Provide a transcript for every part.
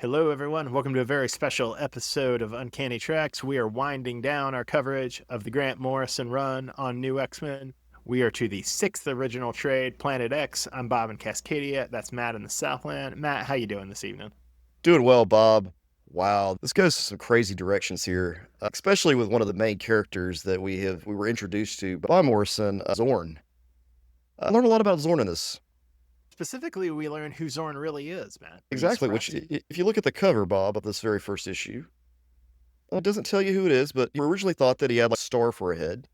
Hello, everyone. Welcome to a very special episode of Uncanny Tracks. We are winding down our coverage of the Grant Morrison run on New X-Men. We are to the sixth original trade, Planet X. I'm Bob in Cascadia. That's Matt in the Southland. Matt, how you doing this evening? Doing well, Bob. Wow, this goes some crazy directions here, especially with one of the main characters that we were introduced to by Morrison, Zorn. I learned a lot about Zorn in this. Specifically, we learn who Zorn really is, Matt. Are you Exactly, which surprised? if you look at the cover, Bob, of this very first issue, it doesn't tell you who it is, but you originally thought that he had like a star for a head,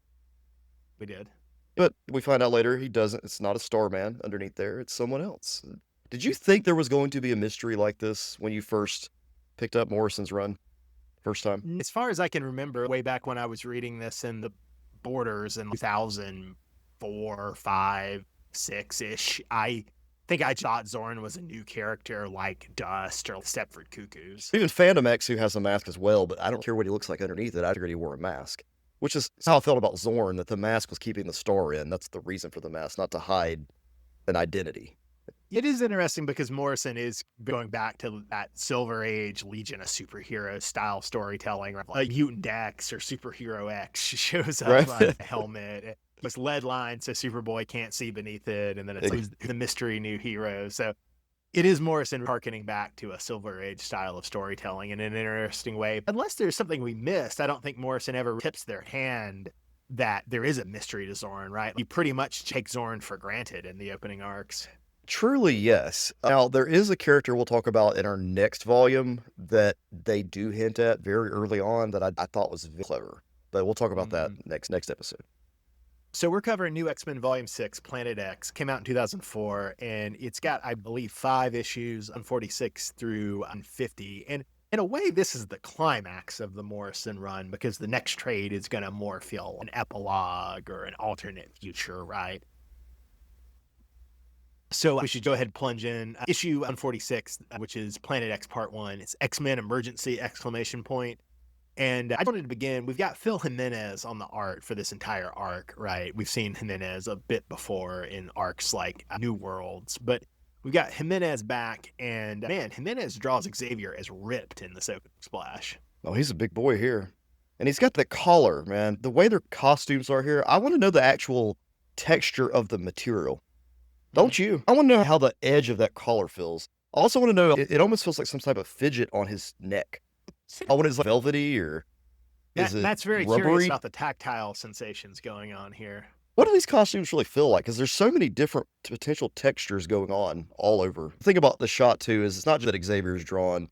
We did. but we find out later he doesn't. It's not a Starman underneath there; it's someone else. Did you think there was going to be a mystery like this when you first picked up Morrison's run, first time? As far as I can remember, way back when I was reading this in the Borders in 2004, 5, 6-ish, I think I thought Zorn was a new character like Dust or Stepford Cuckoos. Even Phantom X, who has a mask as well, but I don't care what he looks like underneath it. I figured he wore a mask, which is how I felt about Zorn, that the mask was keeping the star in. That's the reason for the mask, not to hide an identity. It is interesting because Morrison is going back to that Silver Age Legion of Superheroes style storytelling. Right? Like Mutant X or Superhero X shows up Right? on a helmet. It's lead line so Superboy can't see beneath it, and then it's like the mystery new hero. So it is Morrison harkening back to a Silver Age style of storytelling in an interesting way. Unless there's something we missed, I don't think Morrison ever tips their hand that there is a mystery to Zorn, right? You pretty much take Zorn for granted in the opening arcs. Truly, yes. Now, there is a character we'll talk about in our next volume that they do hint at very early on that I thought was very clever. But we'll talk about that Mhm. next episode. So we're covering New X-Men Volume 6, Planet X. Came out in 2004, and it's got, I believe, 5 issues, 146 through 150. And in a way, this is the climax of the Morrison run because the next trade is going to more feel an epilogue or an alternate future, right? So we should go ahead and plunge in. Issue 146, which is Planet X Part 1. It's X-Men Emergency! Exclamation point. And I wanted to begin. We've got Phil Jimenez on the art for this entire arc, right? We've seen Jimenez a bit before in arcs like New Worlds, but we've got Jimenez back, and man, Jimenez draws Xavier as ripped in this opening splash. Oh, he's a big boy here. And he's got the collar, man. The way their costumes are here, I want to know the actual texture of the material. Don't you? I want to know how the edge of that collar feels. I also want to know, it almost feels like some type of fidget on his neck. I want it like velvety or is it Matt's very curious rubbery? about the tactile sensations going on here. What do these costumes really feel like? Because there's so many different potential textures going on all over. The thing about the shot too is it's not just that Xavier's drawn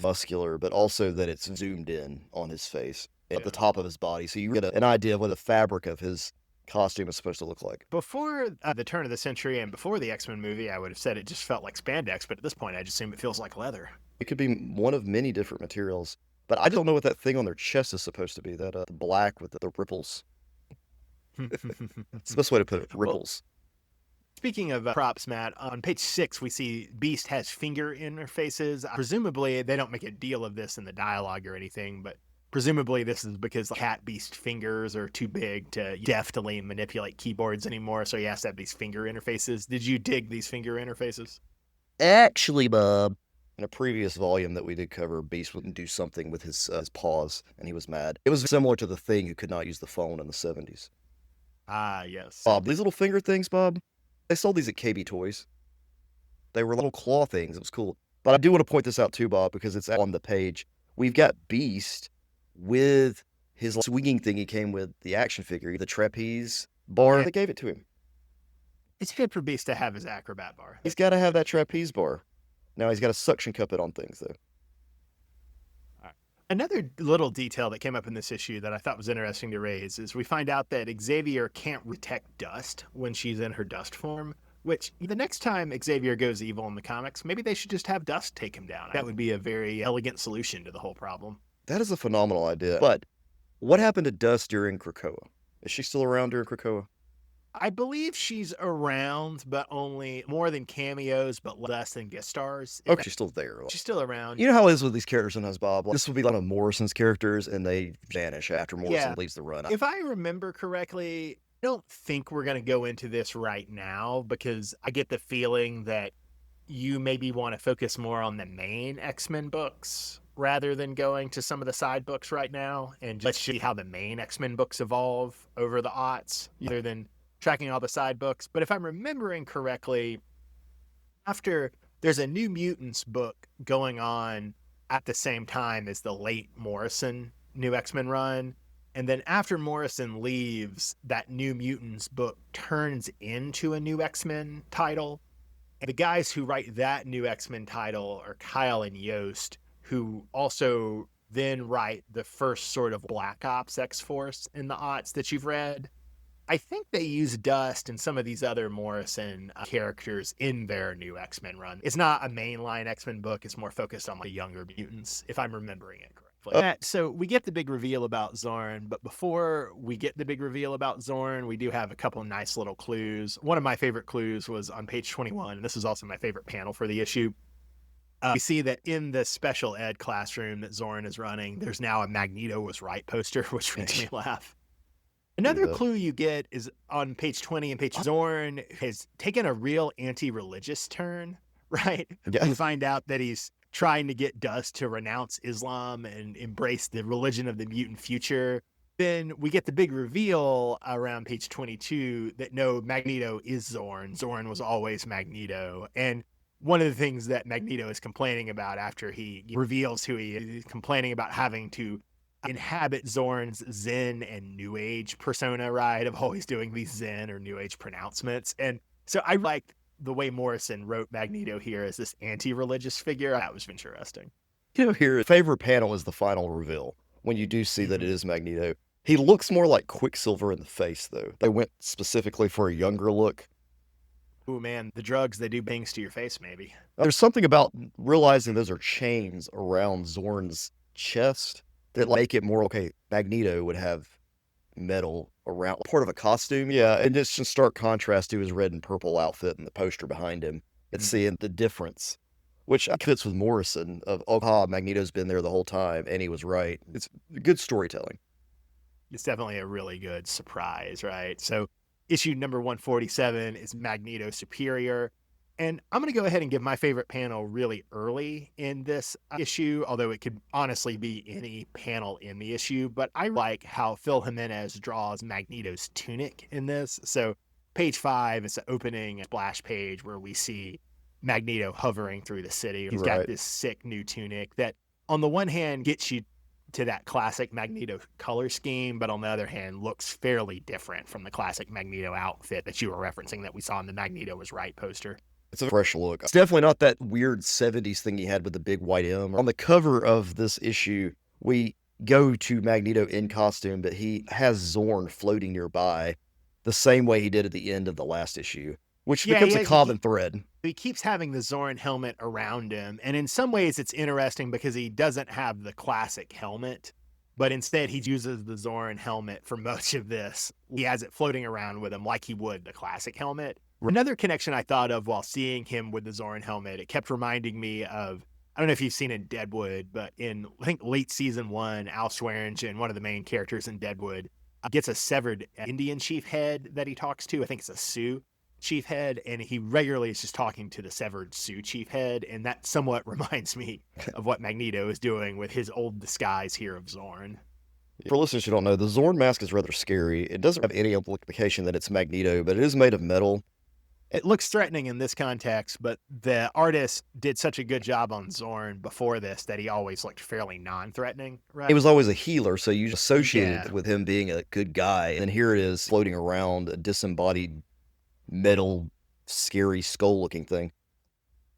muscular, but also that it's zoomed in on his face at the top of his body, so you get an idea of what the fabric of his costume is supposed to look like. Before the turn of the century and before the X-Men movie, I would have said it just felt like spandex, but at this point, I just assume it feels like leather. It could be one of many different materials, but I don't know what that thing on their chest is supposed to be. That the black with the ripples. It's the best way to put it. Well, Ripples. speaking of props, Matt, on page 6, we see Beast has finger interfaces. Presumably, they don't make a deal of this in the dialogue or anything, but presumably this is because Cat Beast fingers are too big to deftly manipulate keyboards anymore, so he has to have these finger interfaces. Did you dig these finger interfaces? Actually, Bob, in a previous volume that we did cover, Beast wouldn't do something with his paws, and he was mad. It was similar to the Thing who could not use the phone in the 70s. Ah, yes. Bob, these little finger things, Bob, they sold these at KB Toys. They were little claw things. It was cool. But I do want to point this out too, Bob, because it's on the page. We've got Beast with his swinging thing he came with, the action figure, the trapeze bar. They gave it to him. It's good for Beast to have his acrobat bar. He's got to have that trapeze bar. Now he's got to suction cup it on things, though. Another little detail that came up in this issue that I thought was interesting to raise is we find out that Xavier can't detect Dust when she's in her Dust form, which the next time Xavier goes evil in the comics, maybe they should just have Dust take him down. That would be a very elegant solution to the whole problem. That is a phenomenal idea. But what happened to Dust during Krakoa? Is she still around during Krakoa? I believe she's around, but only more than cameos, but less than guest stars. Okay, she's still there. She's still around. You know how it is with these characters sometimes, Bob? Like, this will be one of Morrison's characters, and they vanish after Morrison leaves the run. If I remember correctly, I don't think we're going to go into this right now because I get the feeling that you maybe want to focus more on the main X-Men books rather than going to some of the side books right now, and let's see how the main X-Men books evolve over the aughts rather than tracking all the side books. But if I'm remembering correctly, after there's a New Mutants book going on at the same time as the late Morrison New X-Men run. And then after Morrison leaves, that New Mutants book turns into a New X-Men title. And the guys who write that New X-Men title are Kyle and Yost, who also then write the first sort of Black Ops X-Force in the aughts that you've read. I think they use Dust and some of these other Morrison characters in their New X-Men run. It's not a mainline X-Men book. It's more focused on the younger mutants, if I'm remembering it correctly. So we get the big reveal about Zorn, but before we get the big reveal about Zorn, we do have a couple of nice little clues. One of my favorite clues was on page 21, and this is also my favorite panel for the issue. We see that in the special ed classroom that Zorn is running, there's now a Magneto was right poster, which makes me laugh. Another clue you get is on page 20 and page Zorn has taken a real anti-religious turn, right? Yeah. You find out that he's trying to get Dust to renounce Islam and embrace the religion of the mutant future. Then we get the big reveal around page 22 that no, Magneto is Zorn. Zorn was always Magneto. And one of the things that Magneto is complaining about after he reveals who he is, he's complaining about having to inhabit Zorn's Zen and New Age persona, right? Of always doing these Zen or New Age pronouncements. And so I like the way Morrison wrote Magneto here as this anti-religious figure. That was interesting. Here, favorite panel is the final reveal. When you do see that it is Magneto, he looks more like Quicksilver in the face, though. They went specifically for a younger look. Ooh, man, the drugs, they do bangs to your face, maybe. There's something about realizing those are chains around Zorn's chest that make it more, okay, Magneto would have metal around part of a costume. Yeah, and it's just stark contrast to his red and purple outfit and the poster behind him. And seeing the difference, which fits with Morrison of, Magneto's been there the whole time and he was right. It's good storytelling. It's definitely a really good surprise, right? So issue number 147 is Magneto Superior. And I'm going to go ahead and give my favorite panel really early in this issue, although it could honestly be any panel in the issue. But I like how Phil Jimenez draws Magneto's tunic in this. So page 5 is the opening splash page where we see Magneto hovering through the city. He's got this sick new tunic that on the one hand gets you to that classic Magneto color scheme, but on the other hand looks fairly different from the classic Magneto outfit that you were referencing that we saw in the Magneto was right poster. It's a fresh look. It's definitely not that weird 70s thing he had with the big white M. On the cover of this issue, we go to Magneto in costume, but he has Zorn floating nearby the same way he did at the end of the last issue, which becomes a common thread. He keeps having the Zorn helmet around him, and in some ways it's interesting because he doesn't have the classic helmet, but instead he uses the Zorn helmet for much of this. He has it floating around with him like he would the classic helmet. Another connection I thought of while seeing him with the Zorn helmet, it kept reminding me of, I don't know if you've seen in Deadwood, but in, I think, late season 1, Al Swearingen, one of the main characters in Deadwood, gets a severed Indian chief head that he talks to. I think it's a Sioux chief head, and he regularly is just talking to the severed Sioux chief head, and that somewhat reminds me of what Magneto is doing with his old disguise here of Zorn. For listeners who don't know, the Zorn mask is rather scary. It doesn't have any implication that it's Magneto, but it is made of metal. It looks threatening in this context, but the artist did such a good job on Zorn before this that he always looked fairly non-threatening, right? He was always a healer, so you associated with him being a good guy. And here it is floating around, a disembodied metal, scary skull-looking thing.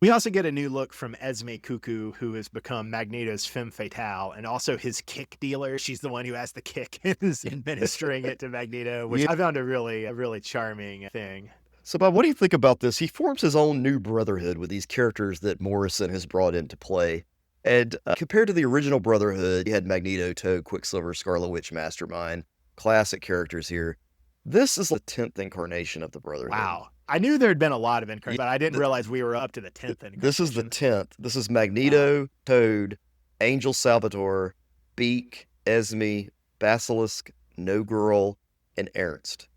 We also get a new look from Esme Cuckoo, who has become Magneto's femme fatale, and also his kick dealer. She's the one who has the kick and is administering it to Magneto, which I found a really charming thing. So, Bob, what do you think about this? He forms his own new brotherhood with these characters that Morrison has brought into play. And compared to the original Brotherhood, you had Magneto, Toad, Quicksilver, Scarlet Witch, Mastermind, classic characters here. This is the 10th incarnation of the Brotherhood. Wow. I knew there had been a lot of incarnations, but I didn't realize we were up to the 10th incarnation. This is the 10th. This is Magneto, Toad, Angel Salvatore, Beak, Esme, Basilisk, No Girl, and Ernst.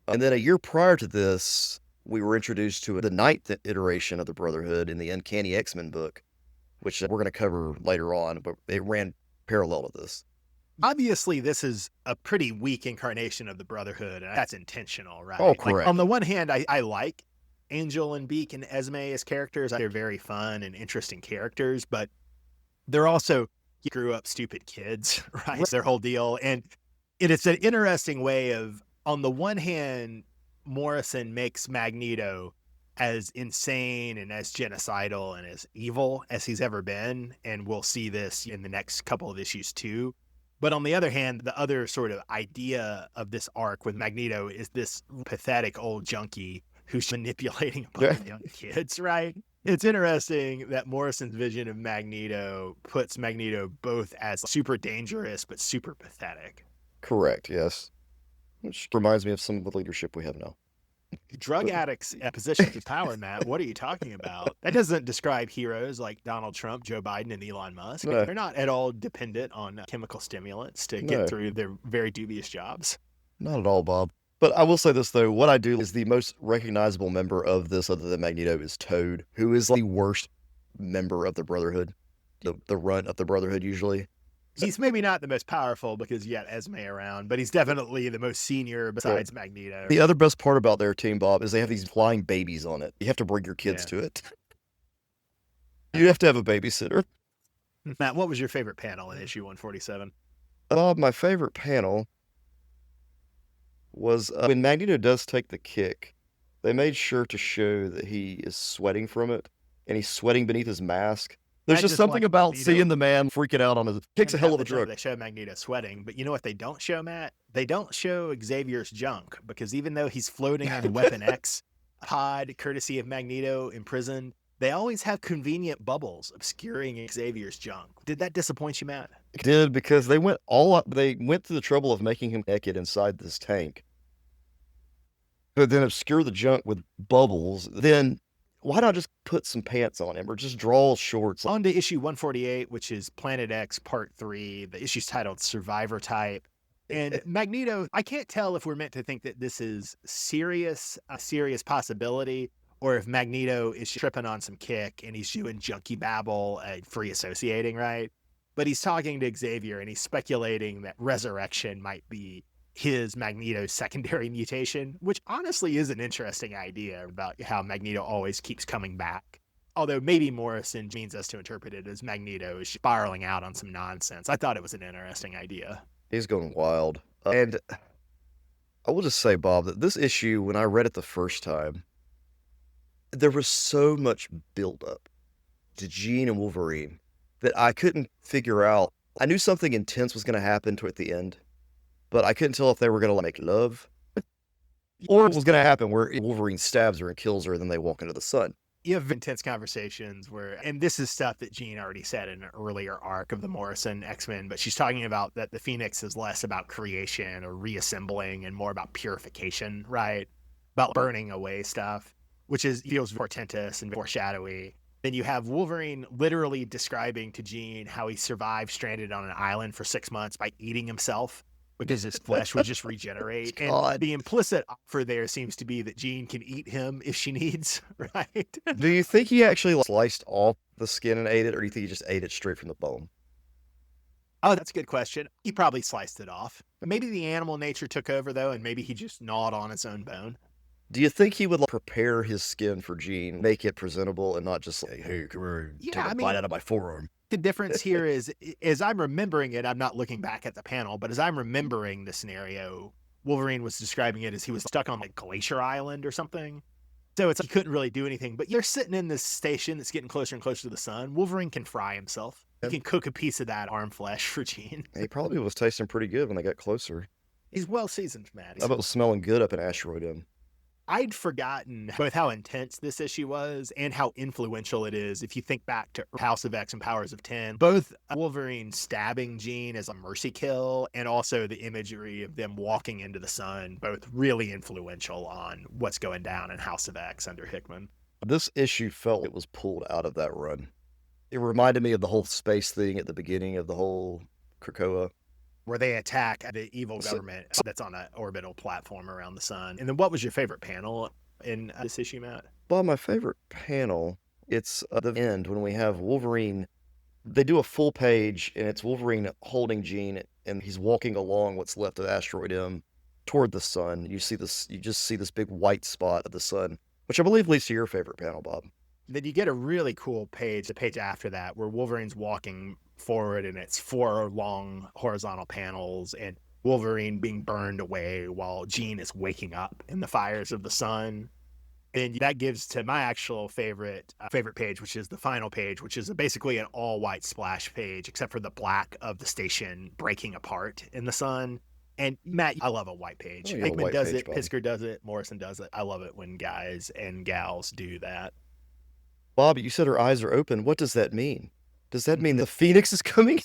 And then a year prior to this, we were introduced to the ninth iteration of the Brotherhood in the Uncanny X-Men book, which we're going to cover later on, but it ran parallel to this. Obviously, this is a pretty weak incarnation of the Brotherhood, and that's intentional, right? Oh, correct. On the one hand, I like Angel and Beak and Esme as characters. They're very fun and interesting characters, but they're also grew up stupid kids, right? It's their whole deal. And it's an interesting way of, on the one hand, Morrison makes Magneto as insane and as genocidal and as evil as he's ever been. And we'll see this in the next couple of issues too. But on the other hand, the other sort of idea of this arc with Magneto is this pathetic old junkie who's manipulating a bunch of young kids, right? It's interesting that Morrison's vision of Magneto puts Magneto both as super dangerous but super pathetic. Correct, yes. Which reminds me of some of the leadership we have now. Drug addicts at positions of power, Matt. What are you talking about? That doesn't describe heroes like Donald Trump, Joe Biden, and Elon Musk. No. They're not at all dependent on chemical stimulants to get through their very dubious jobs. Not at all, Bob. But I will say this, though. What I do is the most recognizable member of this, other than Magneto, is Toad, who is the worst member of the Brotherhood. The runt of the Brotherhood, usually. He's maybe not the most powerful because you got Esme around, but he's definitely the most senior besides Magneto. The other best part about their team, Bob, is they have these flying babies on it. You have to bring your kids to it. You have to have a babysitter. Matt, what was your favorite panel in issue 147? Bob, my favorite panel was when Magneto does take the kick. They made sure to show that he is sweating from it, and he's sweating beneath his mask. There's just something about Magneto seeing the man freaking out on his kicks a hell of a drug. They show Magneto sweating, but you know what they don't show, Matt? They don't show Xavier's junk, because even though he's floating on the Weapon X pod, courtesy of Magneto imprisoned, they always have convenient bubbles obscuring Xavier's junk. Did that disappoint you, Matt? It did, because they went through the trouble of making him naked inside this tank, but then obscure the junk with bubbles. Then why not just put some pants on him or just draw shorts? On to issue 148, which is Planet X Part 3. The issue's titled Survivor Type. And Magneto, I can't tell if we're meant to think that this is a serious possibility, or if Magneto is tripping on some kick and he's doing junkie babble, free associating, right? But he's talking to Xavier and he's speculating that resurrection might be his Magneto's secondary mutation, which honestly is an interesting idea about how Magneto always keeps coming back. Although maybe Morrison means us to interpret it as Magneto is spiraling out on some nonsense. I thought it was an interesting idea. He's going wild. And I will just say, Bob, that this issue, when I read it the first time, there was so much buildup to Jean and Wolverine that I couldn't figure out. I knew something intense was going to happen toward the end, but I couldn't tell if they were going to make love or what was going to happen where Wolverine stabs her and kills her and then they walk into the sun. You have intense conversations where, and this is stuff that Jean already said in an earlier arc of the Morrison X-Men, but she's talking about that the Phoenix is less about creation or reassembling and more about purification, right? About burning away stuff, which feels portentous and foreshadowy. Then you have Wolverine literally describing to Jean how he survived stranded on an island for 6 months by eating himself, because his flesh would just regenerate. And the implicit offer there seems to be that Jean can eat him if she needs, right? Do you think he actually sliced off the skin and ate it, or do you think he just ate it straight from the bone? Oh, that's a good question. He probably sliced it off. Maybe the animal nature took over, though, and maybe he just gnawed on his own bone. Do you think he would prepare his skin for Jean, make it presentable, and not just like, hey, come here, take a bite out of my forearm? The difference here is, as I'm remembering it, I'm not looking back at the panel, but as I'm remembering the scenario, Wolverine was describing it as he was stuck on like Glacier Island or something. So it's like he couldn't really do anything, but you're sitting in this station that's getting closer and closer to the sun. Wolverine can fry himself. He can cook a piece of that arm flesh for Jean. He probably was tasting pretty good when they got closer. He's well seasoned, Matt. I bet it was smelling good up in Asteroid M. I'd forgotten both how intense this issue was and how influential it is. If you think back to House of X and Powers of 10, both Wolverine stabbing Jean as a mercy kill and also the imagery of them walking into the sun, both really influential on what's going down in House of X under Hickman. This issue felt it was pulled out of that run. It reminded me of the whole space thing at the beginning of the whole Krakoa, where they attack the evil government that's on an orbital platform around the sun. And then what was your favorite panel? in this issue, Matt? Bob, my favorite panel, it's the end when we have Wolverine. They do a full page, and it's Wolverine holding Jean, and he's walking along what's left of Asteroid M toward the sun. You see this, you just see this big white spot of the sun, which I believe leads to your favorite panel, Bob. Then you get a really cool page, the page after that, where Wolverine's walking forward and it's 4 long horizontal panels and Wolverine being burned away while Jean is waking up in the fires of the sun. And that gives to my actual favorite page, which is the final page, which is basically an all white splash page, except for the black of the station breaking apart in the sun. And Matt, I love a white page. Oh, Hickman does page, it, Bob. Pisker does it, Morrison does it. I love it when guys and gals do that. Bob, you said her eyes are open. What does that mean? Does that mean the Phoenix is coming?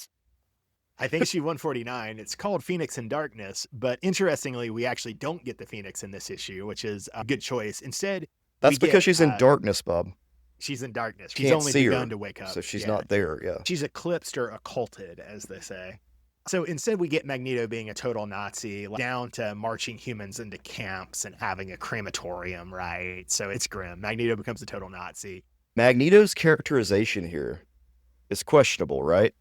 I think issue 149, it's called Phoenix in Darkness, but interestingly, we actually don't get the Phoenix in this issue, which is a good choice. Instead, That's because she's in darkness, Bob. She's in darkness. She's Can't only see begun her, to wake up. so she's not there, yeah. She's eclipsed or occulted, as they say. So instead, we get Magneto being a total Nazi, down to marching humans into camps and having a crematorium, right? So it's grim. Magneto becomes a total Nazi. Magneto's characterization here is questionable, right?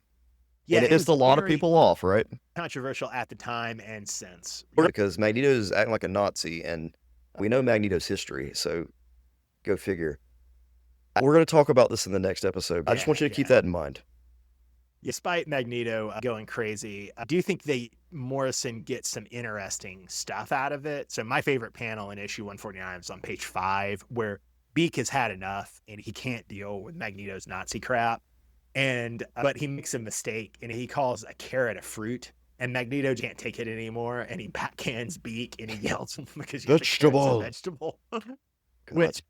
Yeah, and it pissed a lot of people off, right? Controversial at the time and since. Because Magneto's acting like a Nazi, and we know Magneto's history, so go figure. We're going to talk about this in the next episode. I just want you to keep that in mind. Despite Magneto going crazy, I do think Morrison gets some interesting stuff out of it. So my favorite panel in issue 149 is on page 5, where Beak has had enough and he can't deal with Magneto's Nazi crap. But he makes a mistake and he calls a carrot a fruit, and Magneto can't take it anymore, and he backhands Beak and he yells because vegetable. Which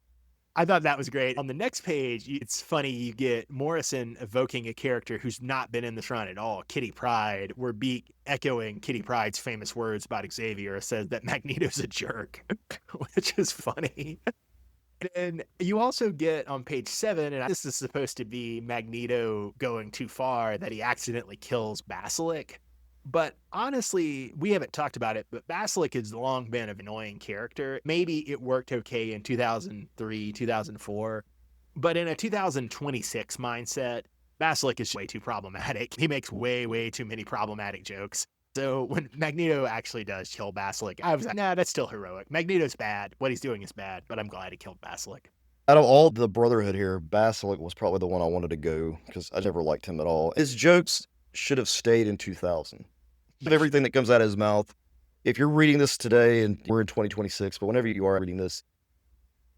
I thought that was great. On the next page, it's funny, you get Morrison evoking a character who's not been in this run at all, Kitty Pryde, where Beak, echoing Kitty Pryde's famous words about Xavier, says that Magneto's a jerk, which is funny. And you also get on page 7, and this is supposed to be Magneto going too far, that he accidentally kills Basilisk. But honestly, we haven't talked about it, but Basilisk has long been an annoying character. Maybe it worked okay in 2003, 2004, but in a 2026 mindset, Basilisk is way too problematic. He makes way, way too many problematic jokes. So when Magneto actually does kill Basilisk, I was like, nah, that's still heroic. Magneto's bad. What he's doing is bad, but I'm glad he killed Basilisk. Out of all the Brotherhood here, Basilisk was probably the one I wanted to go, because I never liked him at all. His jokes should have stayed in 2000. Everything that comes out of his mouth, if you're reading this today, and we're in 2026, but whenever you are reading this,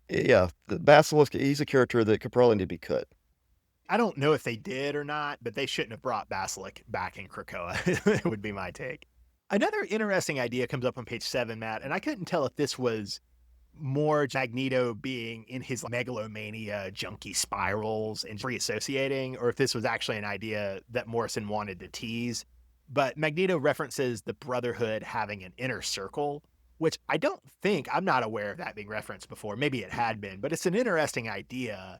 yeah, the Basilisk, he's a character that could probably need to be cut. I don't know if they did or not, but they shouldn't have brought Basilisk back in Krakoa. Would be my take. Another interesting idea comes up on page 7, Matt, and I couldn't tell if this was more Magneto being in his megalomania junkie spirals and reassociating, or if this was actually an idea that Morrison wanted to tease. But Magneto references the Brotherhood having an inner circle, which I'm not aware of that being referenced before. Maybe it had been, but it's an interesting idea.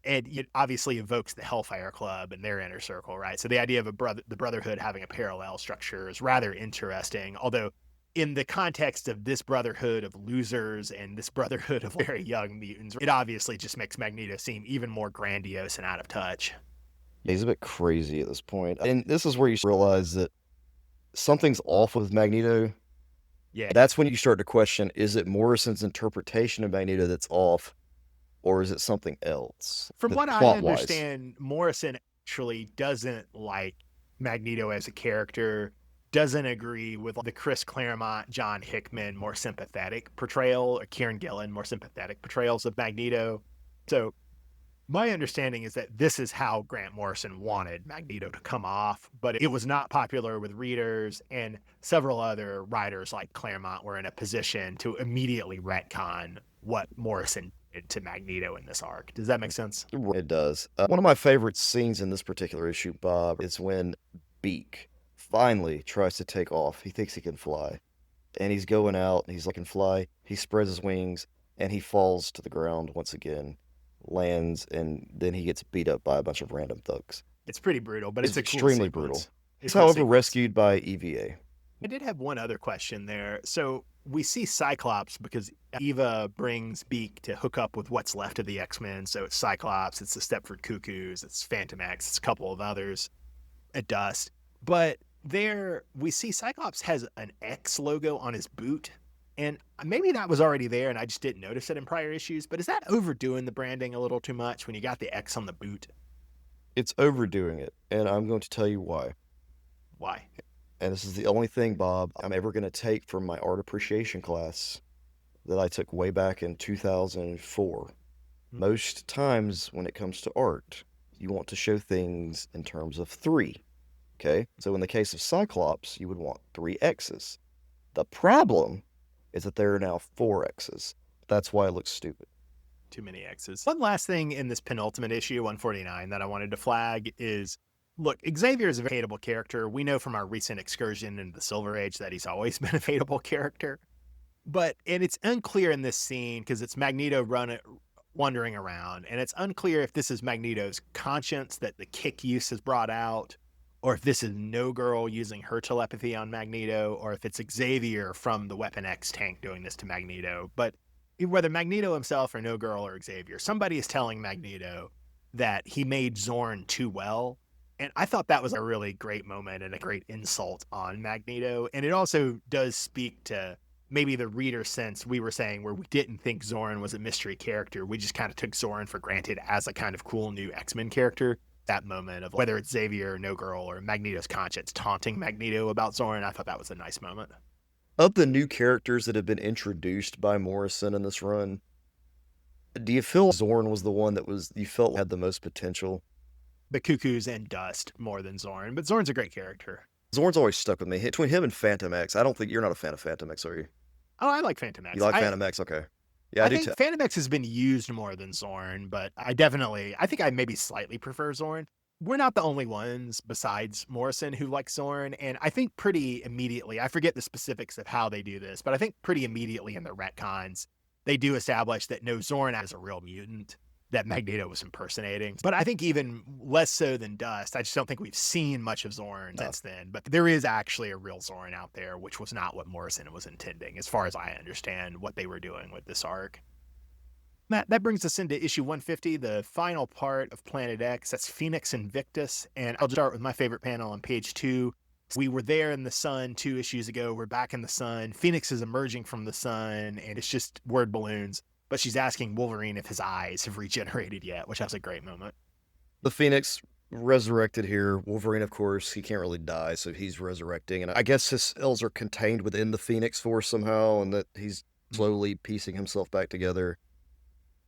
And it obviously evokes the Hellfire Club and their inner circle, right? So the idea of the Brotherhood having a parallel structure is rather interesting. Although in the context of this Brotherhood of losers and this Brotherhood of very young mutants, it obviously just makes Magneto seem even more grandiose and out of touch. Yeah, he's a bit crazy at this point. And this is where you realize that something's off with Magneto. Yeah. That's when you start to question, is it Morrison's interpretation of Magneto that's off? Or is it something else? From what I understand, Morrison actually doesn't like Magneto as a character, doesn't agree with the Chris Claremont, John Hickman more sympathetic portrayal, or Kieran Gillen more sympathetic portrayals of Magneto. So my understanding is that this is how Grant Morrison wanted Magneto to come off, but it was not popular with readers, and several other writers like Claremont were in a position to immediately retcon what Morrison did to Magneto in this arc. Does that make sense? It does. One of my favorite scenes in this particular issue, Bob, is when Beak finally tries to take off. He thinks he can fly, and he's going out, and he's like, can fly. He spreads his wings, and he falls to the ground once again, lands, and then he gets beat up by a bunch of random thugs. It's pretty brutal, but it's a cool extremely sequence. brutal. It's however rescued by EVA. I did have one other question there. So we see Cyclops because Eva brings Beak to hook up with what's left of the X-Men. So it's Cyclops, it's the Stepford Cuckoos, it's Phantom X, it's a couple of others at Dust. But there we see Cyclops has an X logo on his boot. And maybe that was already there and I just didn't notice it in prior issues. But is that overdoing the branding a little too much when you got the X on the boot? It's overdoing it, and I'm going to tell you why. Why? And this is the only thing, Bob, I'm ever going to take from my art appreciation class that I took way back in 2004. Most times when it comes to art, you want to show things in terms of three. Okay? So in the case of Cyclops, you would want three X's. The problem is that there are now four X's. That's why it looks stupid. Too many X's. One last thing in this penultimate issue, 149, that I wanted to flag is, look, Xavier is a hateable character. We know from our recent excursion into the Silver Age that he's always been a hateable character. And it's unclear in this scene because it's Magneto wandering around, and it's unclear if this is Magneto's conscience that the kick use has brought out, or if this is No Girl using her telepathy on Magneto, or if it's Xavier from the Weapon X tank doing this to Magneto. But whether Magneto himself or No Girl or Xavier, somebody is telling Magneto that he made Zorn too well. And I thought that was a really great moment and a great insult on Magneto. And it also does speak to maybe the reader sense we were saying where we didn't think Zorn was a mystery character. We just kind of took Zorn for granted as a kind of cool new X-Men character. That moment of whether it's Xavier or No Girl or Magneto's conscience taunting Magneto about Zorn, I thought that was a nice moment. Of the new characters that have been introduced by Morrison in this run, do you feel Zorn was the one that you felt had the most potential? The Cuckoos and Dust more than Zorn, but Zorn's a great character. Zorn's always stuck with me. Between him and Phantom X, I don't think you're not a fan of Phantom X, are you? Oh, I like Phantom X. You like Phantom X? Okay. Yeah, I do think Phantom X has been used more than Zorn, but I think I maybe slightly prefer Zorn. We're not the only ones besides Morrison who like Zorn, and I think pretty immediately, I forget the specifics of how they do this, but I think pretty immediately in the retcons, they do establish that no, Zorn is a real mutant that Magneto was impersonating. But I think even less so than Dust, I just don't think we've seen much of Zorn since then. But there is actually a real Zorn out there, which was not what Morrison was intending, as far as I understand what they were doing with this arc. That brings us into issue 150, the final part of Planet X. That's Phoenix Invictus. And I'll start with my favorite panel on page 2. We were there in the sun 2 issues ago. We're back in the sun. Phoenix is emerging from the sun, and it's just word balloons. But she's asking Wolverine if his eyes have regenerated yet, which was a great moment. The Phoenix resurrected here. Wolverine, of course, he can't really die, so he's resurrecting. And I guess his cells are contained within the Phoenix Force somehow, and that he's slowly piecing himself back together.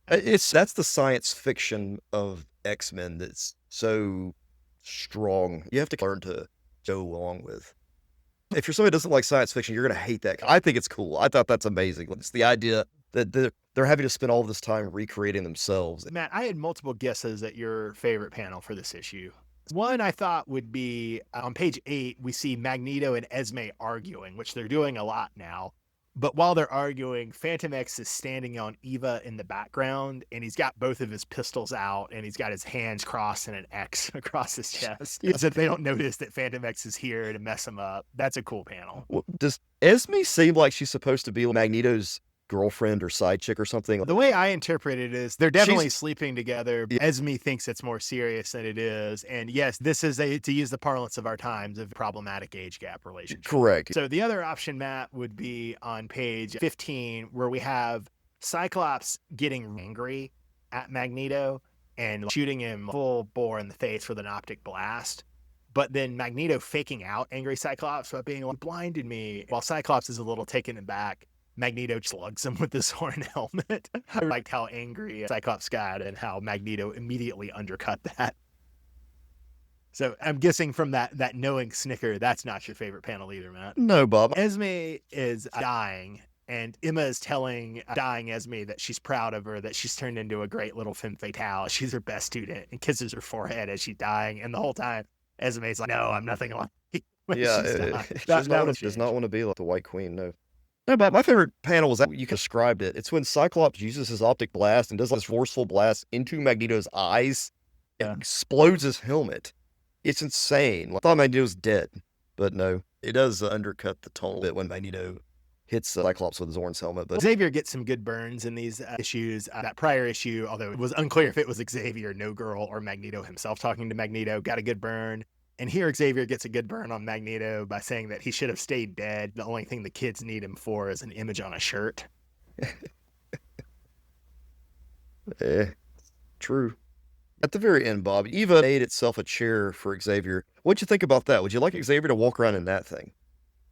That's the science fiction of X-Men that's so strong. You have to learn to go along with. If you're somebody who doesn't like science fiction, you're going to hate that. I think it's cool. I thought that's amazing. It's the idea that they're having to spend all this time recreating themselves. Matt, I had multiple guesses at your favorite panel for this issue. One I thought would be on page 8, we see Magneto and Esme arguing, which they're doing a lot now. But while they're arguing, Phantom X is standing on Eva in the background, and he's got both of his pistols out, and he's got his hands crossed and an X across his chest. So they don't notice that Phantom X is here to mess him up. That's a cool panel. Well, does Esme seem like she's supposed to be Magneto's girlfriend or side chick or something? The way I interpret it is they're definitely sleeping together. Yeah. Esme thinks it's more serious than it is. And yes, this is to use the parlance of our times, a problematic age gap relationship. Correct. So the other option, Matt, would be on page 15, where we have Cyclops getting angry at Magneto and shooting him full bore in the face with an optic blast. But then Magneto faking out angry Cyclops by being like, blinded me, while Cyclops is a little taken aback. Magneto slugs him with this horn helmet. I liked how angry Cyclops got and how Magneto immediately undercut that. So I'm guessing from that knowing snicker, that's not your favorite panel either, Matt. No, Bob. Esme is dying, and Emma is telling dying Esme that she's proud of her, that she's turned into a great little femme fatale. She's her best student, and kisses her forehead as she's dying. And the whole time, Esme's like, no, I'm nothing like you. Yeah, she does not want to be like the White Queen, no. No, but my favorite panel was that you described it. It's when Cyclops uses his optic blast and does this forceful blast into Magneto's eyes and explodes his helmet. It's insane. I thought Magneto was dead, but no. It does undercut the tone a bit when Magneto hits Cyclops with Zorn's helmet, but Xavier gets some good burns in these issues. That prior issue, although it was unclear if it was Xavier, No Girl, or Magneto himself talking to Magneto, got a good burn. And here Xavier gets a good burn on Magneto by saying that he should have stayed dead. The only thing the kids need him for is an image on a shirt. True. At the very end, Bob, Eva made itself a chair for Xavier. What'd you think about that? Would you like Xavier to walk around in that thing?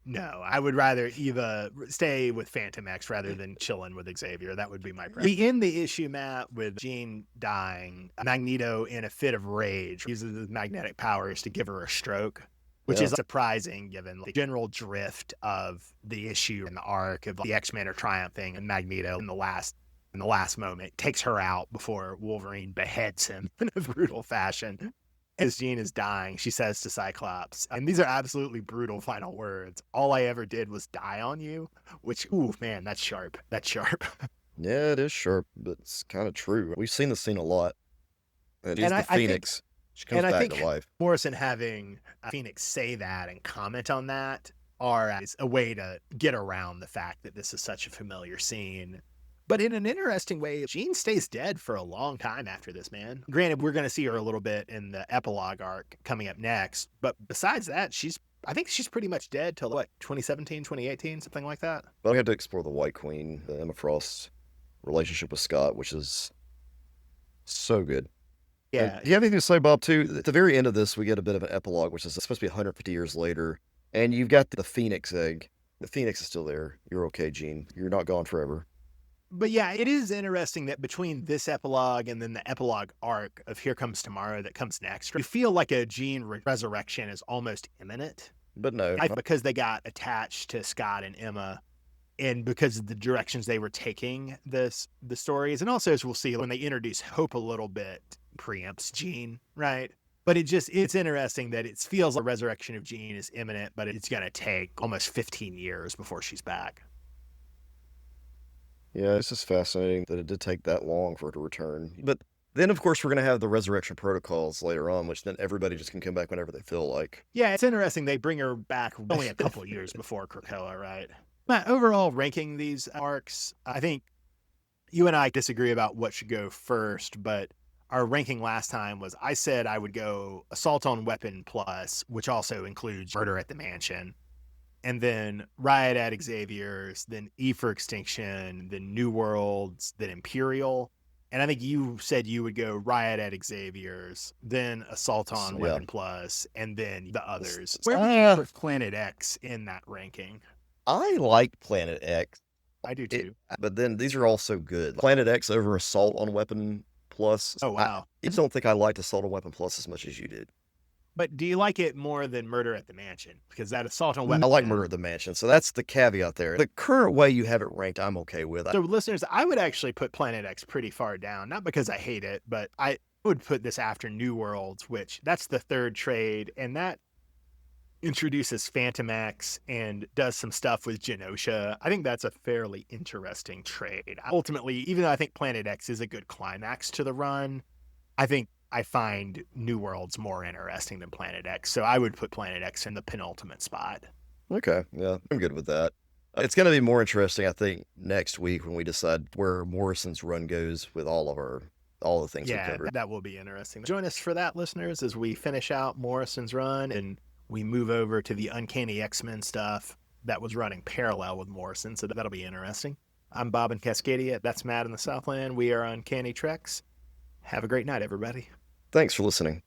No, I would rather Eva stay with Phantom X rather than chilling with Xavier. That would be my preference. We end the issue, Matt, with Jean dying. Magneto, in a fit of rage, uses his magnetic powers to give her a stroke, which is surprising given the general drift of the issue and the arc of the X-Men are triumphing and Magneto in the last moment takes her out before Wolverine beheads him in a brutal fashion. As Jean is dying, she says to Cyclops, and these are absolutely brutal final words, "All I ever did was die on you," which, ooh, man, that's sharp. That's sharp. Yeah, it is sharp, but it's kind of true. We've seen the scene a lot. And he's the Phoenix. She comes back to life. Morrison having Phoenix say that and comment on that is a way to get around the fact that this is such a familiar scene. But in an interesting way, Jean stays dead for a long time after this, man. Granted, we're going to see her a little bit in the epilogue arc coming up next. But besides that, I think she's pretty much dead till, 2017, 2018, something like that? But we have to explore the White Queen, the Emma Frost relationship with Scott, which is so good. Yeah. Do you have anything to say, Bob, too? At the very end of this, we get a bit of an epilogue, which is supposed to be 150 years later. And you've got the Phoenix egg. The Phoenix is still there. You're okay, Jean. You're not gone forever. But yeah, it is interesting that between this epilogue and then the epilogue arc of Here Comes Tomorrow that comes next, you feel like a Jean resurrection is almost imminent. But no. Because they got attached to Scott and Emma and because of the directions they were taking the stories. And also, as we'll see, when they introduce Hope a little bit, preempts Jean, right? But it's interesting that it feels like the resurrection of Jean is imminent, but it's going to take almost 15 years before she's back. Yeah, this is fascinating that it did take that long for her to return. But then, of course, we're going to have the resurrection protocols later on, which then everybody just can come back whenever they feel like. Yeah, it's interesting. They bring her back only a couple years before Krakoa, right? Matt, overall ranking these arcs, I think you and I disagree about what should go first, but our ranking last time was I said I would go Assault on Weapon Plus, which also includes Murder at the Mansion. And then Riot at Xavier's, then E for Extinction, then New Worlds, then Imperial. And I think you said you would go Riot at Xavier's, then Assault on Weapon Plus, and then the others. Where would you put Planet X in that ranking? I like Planet X. I do too. But then these are all so good. Planet X over Assault on Weapon Plus. Oh, wow. I just don't think I liked Assault on Weapon Plus as much as you did. But do you like it more than Murder at the Mansion? Because that Assault on Weapon... I like Murder at the Mansion, so that's the caveat there. The current way you have it ranked, I'm okay with. So listeners, I would actually put Planet X pretty far down. Not because I hate it, but I would put this after New Worlds, which that's the third trade. And that introduces Phantom X and does some stuff with Genosha. I think that's a fairly interesting trade. Ultimately, even though I think Planet X is a good climax to the run, I think I find New Worlds more interesting than Planet X. So I would put Planet X in the penultimate spot. Okay. Yeah, I'm good with that. It's going to be more interesting, I think, next week when we decide where Morrison's run goes with all the things we covered. Yeah, that will be interesting. Join us for that, listeners, as we finish out Morrison's run and we move over to the Uncanny X-Men stuff that was running parallel with Morrison. So that'll be interesting. I'm Bob in Cascadia. That's Matt in the Southland. We are Uncanny Treks. Have a great night, everybody. Thanks for listening.